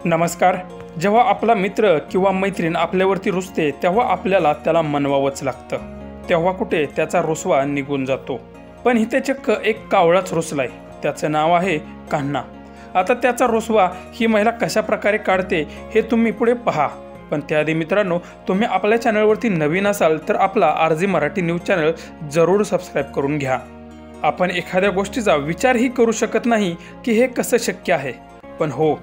नमस्कार. जेव्हा आपला मित्र किंवा मैत्रीण आपल्यावरती रुसते तेव्हा आपल्याला त्याला मनवावंच लागतं. तेव्हा कुठे त्याचा रुसवा निघून जातो. पण इथे चक्क एक कावळाच रुसलाय. त्याचं नाव आहे कान्हा. आता त्याचा रुसवा ही महिला कशा प्रकारे काढते हे तुम्ही पुढे पहा. पण त्याआधी मित्रांनो, तुम्ही आपल्या चॅनलवरती नवीन असाल तर आपला RG मराठी न्यूज चॅनल जरूर सबस्क्राईब करून घ्या. आपण एखाद्या गोष्टीचा विचारही करू शकत नाही की हे कसं शक्य आहे. पण हो,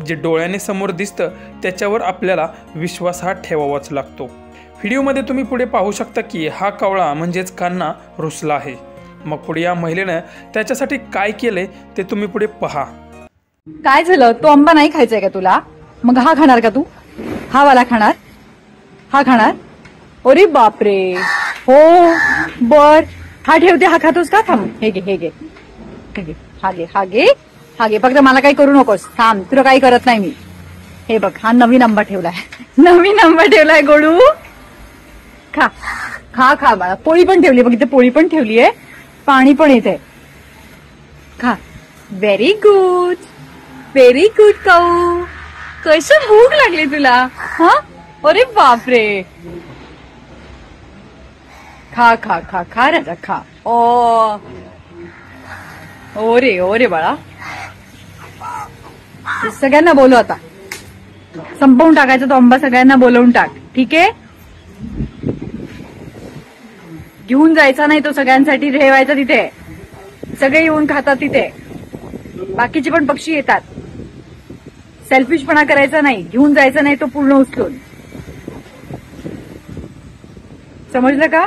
जे डोळ्याने समोर दिसतं त्याच्यावर आपल्याला विश्वास हा ठेवावाच लागतो. व्हिडिओमध्ये तुम्ही पुढे पाहू शकता की हा कावळा म्हणजेच कान्हा रुसला आहे. मग पुढे या महिलेनं त्याच्यासाठी काय केले ते तुम्ही पुढे पहा. काय झालं? तो आंबा नाही खायचाय का तुला? मग हा खाणार का तू? हा वाला खाणार? हा खाणार? अरे बापरे. हो बर, हा ठेवते. हा खातोस का? थांब, हे घे हे घे हे घे, हा घे हा घे हा घे. फक्त मला काही करू नकोस. थांब, तुला काही करत नाही मी. हे बघ, हा नवीन आंबा ठेवलाय. नवीन आंबा ठेवलाय गोडू. खा खा खा बाळा. पोळी पण ठेवली बघ, इथे पोळी पण ठेवली आहे, पाणी पण येते. खा. व्हेरी गुड, व्हेरी गुड काऊ. कशी भूक लागली तुला? हा, अरे बापरे. खा खा खा खा राजा खा. ओरे ओरे बाळा. सगळ्यांना बोलव आता. संपवून टाकायचा तो आंबा, सगळ्यांना बोलवून टाक. ठीक आहे? घेऊन जायचा नाही तो, सगळ्यांसाठी ठेवायचा तिथे. सगळे येऊन खातात तिथे. बाकीचे पण पक्षी येतात. सेल्फिशपणा करायचा नाही. घेऊन जायचा नाही तो पूर्ण उचलून. समजलं का?